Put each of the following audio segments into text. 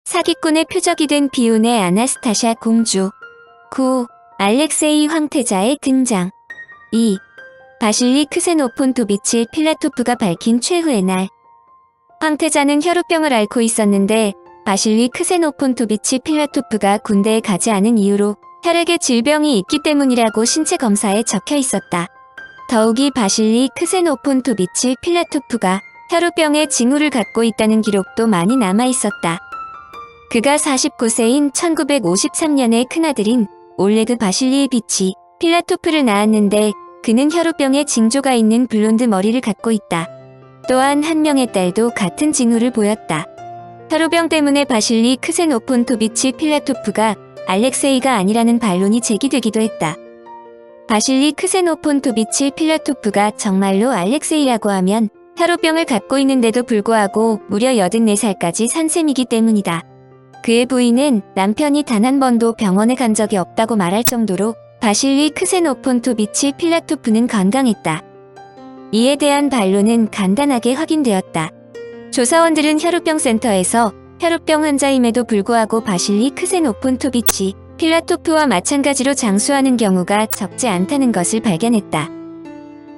사기꾼의 표적이 된 비운의 아나스타샤 공주. 9. 알렉세이 황태자의 등장. 2. 바실리 크세노폰토비치 필라토프가 밝힌 최후의 날. 황태자는 혈우병을 앓고 있었는데 바실리 크세노폰토비치 필라토프가 군대에 가지 않은 이유로 혈액에 질병이 있기 때문이라고 신체 검사에 적혀 있었다. 더욱이 바실리 크세노폰토비치 필라토프가 혈우병의 징후를 갖고 있다는 기록도 많이 남아 있었다. 그가 49세인 1953년에 큰아들인 올레그 바실리에비치 필라토프를 낳았는데 그는 혈우병의 징조가 있는 블론드 머리를 갖고 있다. 또한 한 명의 딸도 같은 징후를 보였다. 혈우병 때문에 바실리 크세노폰토비치 필라토프가 알렉세이가 아니라는 반론이 제기되기도 했다. 바실리 크세노폰토비치 필라토프가 정말로 알렉세이라고 하면 혈우병을 갖고 있는데도 불구하고 무려 84살까지 산 셈이기 때문이다. 그의 부인은 남편이 단 한 번도 병원에 간 적이 없다고 말할 정도로 바실리 크세노폰토비치 필라토프는 건강했다. 이에 대한 반론은 간단하게 확인되었다. 조사원들은 혈우병 센터에서 혈우병 환자임에도 불구하고 바실리 크세노폰토비치 필라토프와 마찬가지로 장수하는 경우가 적지 않다는 것을 발견했다.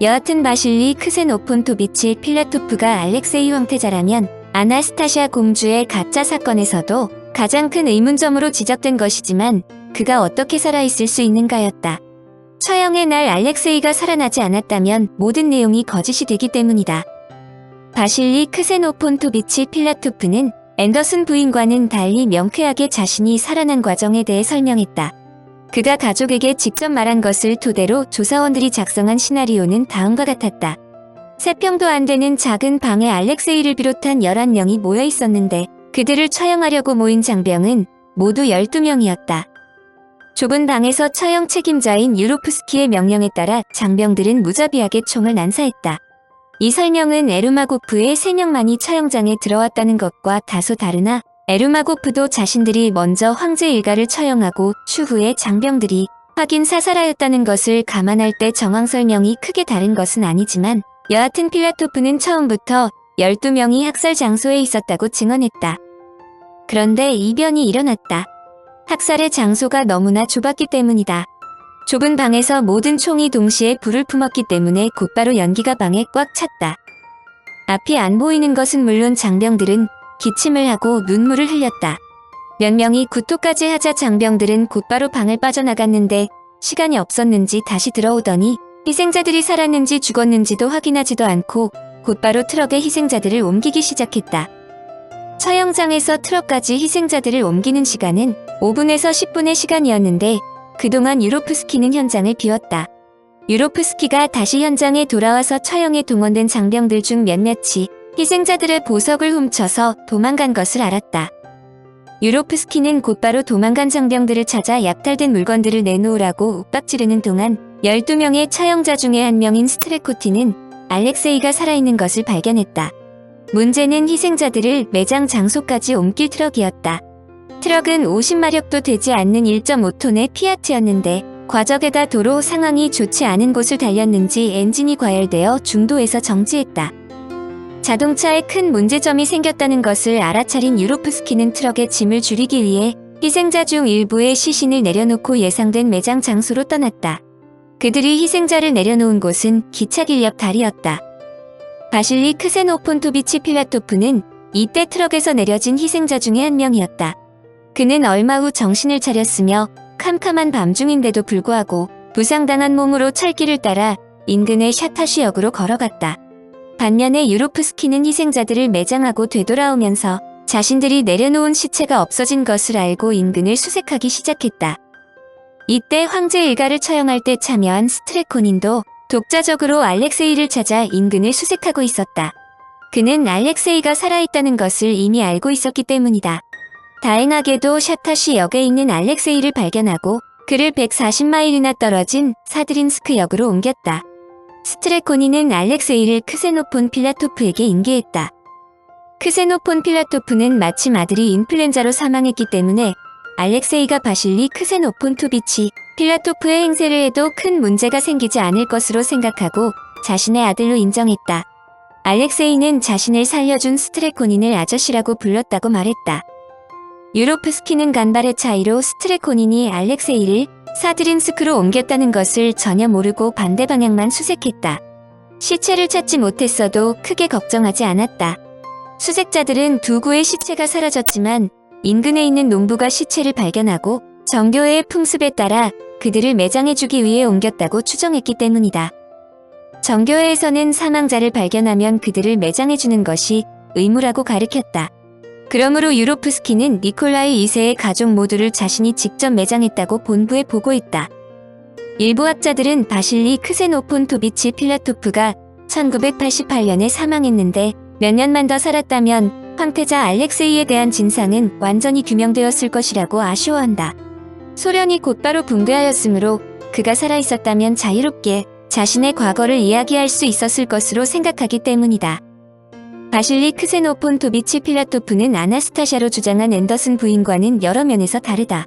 여하튼 바실리 크세노폰토비치 필라토프가 알렉세이 황태자라면 아나스타샤 공주의 가짜 사건에서도 가장 큰 의문점으로 지적된 것이지만 그가 어떻게 살아있을 수 있는가였다. 처형의 날 알렉세이가 살아나지 않았다면 모든 내용이 거짓이 되기 때문이다. 바실리 크세노폰토비치 필라토프는 앤더슨 부인과는 달리 명쾌하게 자신이 살아난 과정에 대해 설명했다. 그가 가족에게 직접 말한 것을 토대로 조사원들이 작성한 시나리오는 다음과 같았다. 3평도 안 되는 작은 방에 알렉세이를 비롯한 11명이 모여 있었는데 그들을 처형하려고 모인 장병은 모두 12명이었다. 좁은 방에서 처형 책임자인 유로프스키의 명령에 따라 장병들은 무자비하게 총을 난사했다. 이 설명은 에르마고프의 3명만이 처형장에 들어왔다는 것과 다소 다르나 에르마고프도 자신들이 먼저 황제 일가를 처형하고 추후에 장병들이 확인 사살하였다는 것을 감안할 때 정황 설명이 크게 다른 것은 아니지만 여하튼 필라토프는 처음부터 12명이 학살 장소에 있었다고 증언했다. 그런데 이변이 일어났다. 학살의 장소가 너무나 좁았기 때문이다. 좁은 방에서 모든 총이 동시에 불을 품었기 때문에 곧바로 연기가 방에 꽉 찼다. 앞이 안 보이는 것은 물론 장병들은 기침을 하고 눈물을 흘렸다. 몇 명이 구토까지 하자 장병들은 곧바로 방을 빠져나갔는데 시간이 없었는지 다시 들어오더니 희생자들이 살았는지 죽었는지도 확인하지도 않고 곧바로 트럭에 희생자들을 옮기기 시작했다. 처형장에서 트럭까지 희생자들을 옮기는 시간은 5분에서 10분의 시간이었는데 그동안 유로프스키는 현장을 비웠다. 유로프스키가 다시 현장에 돌아와서 처형에 동원된 장병들 중 몇몇이 희생자들의 보석을 훔쳐서 도망간 것을 알았다. 유로프스키는 곧바로 도망간 장병들을 찾아 약탈된 물건들을 내놓으라고 윽박지르는 동안 12명의 처형자 중에 한 명인 스트레코티는 알렉세이가 살아있는 것을 발견했다. 문제는 희생자들을 매장 장소까지 옮길 트럭이었다. 트럭은 50마력도 되지 않는 1.5톤의 피아트였는데 과적에다 도로 상황이 좋지 않은 곳을 달렸는지 엔진이 과열되어 중도에서 정지했다. 자동차에 큰 문제점이 생겼다는 것을 알아차린 유로프스키는 트럭에 짐을 줄이기 위해 희생자 중 일부의 시신을 내려놓고 예상된 매장 장소로 떠났다. 그들이 희생자를 내려놓은 곳은 기차길 옆 다리였다. 바실리 크세노폰토비치 필라토프는 이때 트럭에서 내려진 희생자 중에 한 명이었다. 그는 얼마 후 정신을 차렸으며 캄캄한 밤중인데도 불구하고 부상당한 몸으로 철길을 따라 인근의 샤타시역으로 걸어갔다. 반면에 유로프스키는 희생자들을 매장하고 되돌아오면서 자신들이 내려놓은 시체가 없어진 것을 알고 인근을 수색하기 시작했다. 이때 황제 일가를 처형할 때 참여한 스트레코닌도 독자적으로 알렉세이를 찾아 인근을 수색하고 있었다. 그는 알렉세이가 살아있다는 것을 이미 알고 있었기 때문이다. 다행하게도 샤타시역에 있는 알렉세이를 발견하고 그를 140마일이나 떨어진 사드린스크 역으로 옮겼다. 스트레코니는 알렉세이를 크세노폰 필라토프에게 인계했다. 크세노폰 필라토프는 마침 아들이 인플루엔자로 사망했기 때문에 알렉세이가 바실리 크세노폰토비치 필라토프의 행세를 해도 큰 문제가 생기지 않을 것으로 생각하고 자신의 아들로 인정했다. 알렉세이는 자신을 살려준 스트레코닌을 아저씨라고 불렀다고 말했다. 유로프스키는 간발의 차이로 스트레코닌이 알렉세이를 사드린스크로 옮겼다는 것을 전혀 모르고 반대 방향만 수색했다. 시체를 찾지 못했어도 크게 걱정하지 않았다. 수색자들은 두 구의 시체가 사라졌지만 인근에 있는 농부가 시체를 발견하고 정교회의 풍습에 따라 그들을 매장해주기 위해 옮겼다고 추정했기 때문이다. 정교회에서는 사망자를 발견하면 그들을 매장해주는 것이 의무라고 가르쳤다. 그러므로 유로프스키는 니콜라이 2세의 가족 모두를 자신이 직접 매장했다고 본부에 보고했다. 일부 학자들은 바실리 크세노폰토비치 필라토프가 1988년에 사망했는데 몇 년만 더 살았다면 황태자 알렉세이에 대한 진상은 완전히 규명되었을 것이라고 아쉬워한다. 소련이 곧바로 붕괴하였으므로 그가 살아있었다면 자유롭게 자신의 과거를 이야기할 수 있었을 것으로 생각하기 때문이다. 바실리 크세노폰토비치 필라토프는 아나스타샤로 주장한 앤더슨 부인과는 여러 면에서 다르다.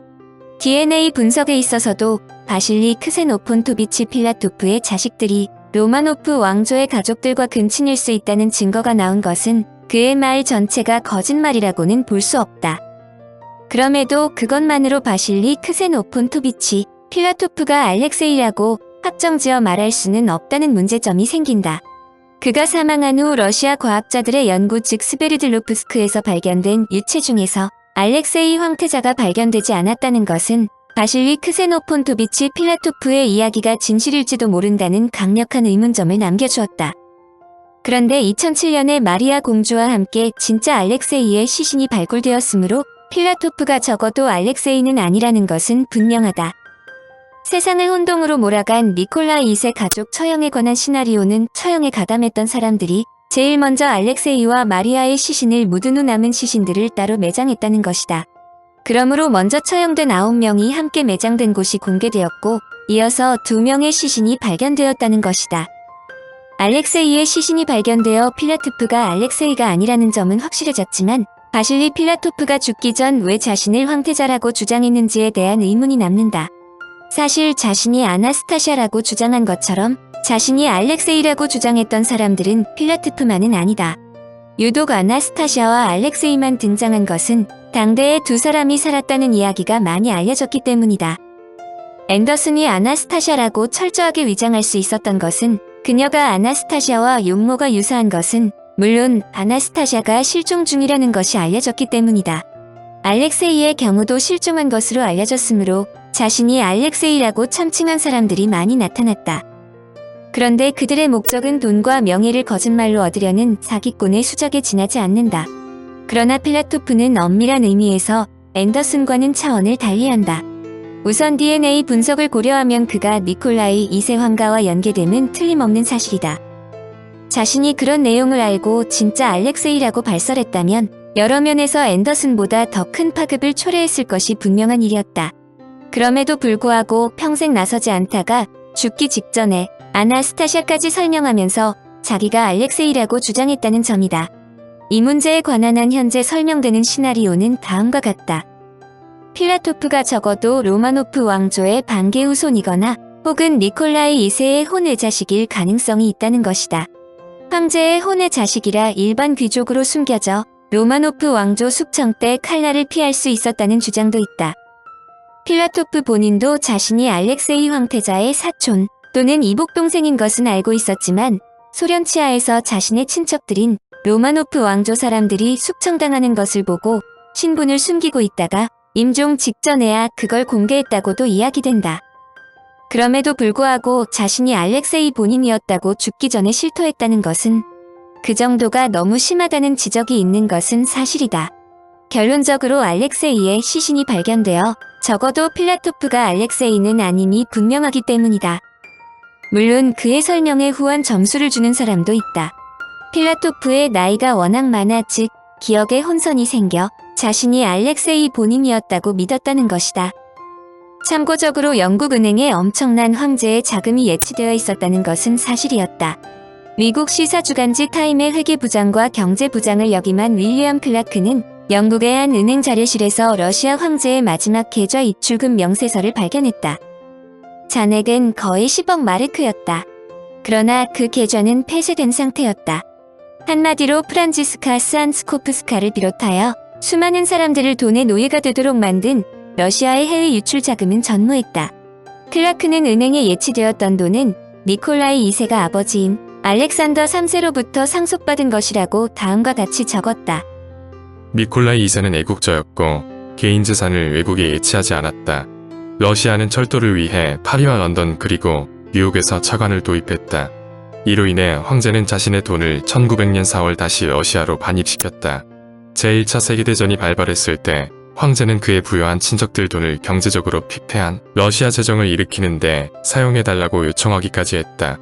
DNA 분석에 있어서도 바실리 크세노폰토비치 필라토프의 자식들이 로마노프 왕조의 가족들과 근친일 수 있다는 증거가 나온 것은 그의 말 전체가 거짓말이라고는 볼 수 없다. 그럼에도 그것만으로 바실리 크세노폰토비치 필라토프가 알렉세이라고 확정지어 말할 수는 없다는 문제점이 생긴다. 그가 사망한 후 러시아 과학자들의 연구 즉 스베르들로프스크에서 발견된 유체 중에서 알렉세이 황태자가 발견되지 않았다는 것은 바실리 크세노폰토비치 필라토프의 이야기가 진실일지도 모른다는 강력한 의문점을 남겨주었다. 그런데 2007년에 마리아 공주와 함께 진짜 알렉세이의 시신이 발굴되었으므로 필라토프가 적어도 알렉세이는 아니라는 것은 분명하다. 세상을 혼동으로 몰아간 니콜라 2세 가족 처형에 관한 시나리오는 처형에 가담했던 사람들이 제일 먼저 알렉세이와 마리아의 시신을 묻은 후 남은 시신들을 따로 매장했다는 것이다. 그러므로 먼저 처형된 9명이 함께 매장된 곳이 공개되었고 이어서 2명의 시신이 발견되었다는 것이다. 알렉세이의 시신이 발견되어 필라토프가 알렉세이가 아니라는 점은 확실해졌지만 바실리 필라토프가 죽기 전 왜 자신을 황태자라고 주장했는지에 대한 의문이 남는다. 사실 자신이 아나스타샤라고 주장한 것처럼 자신이 알렉세이라고 주장했던 사람들은 필라토프만은 아니다. 유독 아나스타샤와 알렉세이만 등장한 것은 당대에 두 사람이 살았다는 이야기가 많이 알려졌기 때문이다. 앤더슨이 아나스타샤라고 철저하게 위장할 수 있었던 것은 그녀가 아나스타샤와 용모가 유사한 것은 물론 아나스타샤가 실종 중이라는 것이 알려졌기 때문이다. 알렉세이의 경우도 실종한 것으로 알려졌으므로 자신이 알렉세이라고 참칭한 사람들이 많이 나타났다. 그런데 그들의 목적은 돈과 명예를 거짓말로 얻으려는 사기꾼의 수작에 지나지 않는다. 그러나 필라토프는 엄밀한 의미에서 앤더슨과는 차원을 달리한다. 우선 DNA 분석을 고려하면 그가 니콜라이 2세 황가와 연계됨은 틀림없는 사실이다. 자신이 그런 내용을 알고 진짜 알렉세이라고 발설했다면 여러 면에서 앤더슨보다 더 큰 파급을 초래했을 것이 분명한 일이었다. 그럼에도 불구하고 평생 나서지 않다가 죽기 직전에 아나스타샤까지 설명하면서 자기가 알렉세이라고 주장했다는 점이다. 이 문제에 관한 한 현재 설명되는 시나리오는 다음과 같다. 필라토프가 적어도 로마노프 왕조의 반계 후손이거나 혹은 니콜라이 2세의 혼외자식일 가능성이 있다는 것이다. 황제의 혼외자식이라 일반 귀족으로 숨겨져 로마노프 왕조 숙청 때 칼날을 피할 수 있었다는 주장도 있다. 필라토프 본인도 자신이 알렉세이 황태자의 사촌 또는 이복동생인 것은 알고 있었지만 소련 치하에서 자신의 친척들인 로마노프 왕조 사람들이 숙청당하는 것을 보고 신분을 숨기고 있다가 임종 직전에야 그걸 공개했다고도 이야기된다. 그럼에도 불구하고 자신이 알렉세이 본인이었다고 죽기 전에 실토했다는 것은 그 정도가 너무 심하다는 지적이 있는 것은 사실이다. 결론적으로 알렉세이의 시신이 발견되어 적어도 필라토프가 알렉세이는 아님이 분명하기 때문이다. 물론 그의 설명에 후한 점수를 주는 사람도 있다. 필라토프의 나이가 워낙 많아 즉 기억에 혼선이 생겨 자신이 알렉세이 본인이었다고 믿었다는 것이다. 참고적으로 영국은행에 엄청난 황제의 자금이 예치되어 있었다는 것은 사실이었다. 미국 시사주간지 타임의 회계부장과 경제부장을 역임한 윌리엄 클라크는 영국의 한 은행 자료실에서 러시아 황제의 마지막 계좌 입출금 명세서를 발견했다. 잔액은 거의 10억 마르크였다. 그러나 그 계좌는 폐쇄된 상태였다. 한마디로 프란지스카 스안스코프스카를 비롯하여 수많은 사람들을 돈의 노예가 되도록 만든 러시아의 해외 유출 자금은 전무했다. 클라크는 은행에 예치되었던 돈은 니콜라이 2세가 아버지인 알렉산더 3세로부터 상속받은 것이라고 다음과 같이 적었다. 니콜라이 2세는 애국자였고 개인 재산을 외국에 예치하지 않았다. 러시아는 철도를 위해 파리와 런던 그리고 뉴욕에서 차관을 도입했다. 이로 인해 황제는 자신의 돈을 1900년 4월 다시 러시아로 반입시켰다. 제1차 세계대전이 발발했을 때 황제는 그의 부유한 친척들 돈을 경제적으로 피폐한 러시아 재정을 일으키는데 사용해달라고 요청하기까지 했다.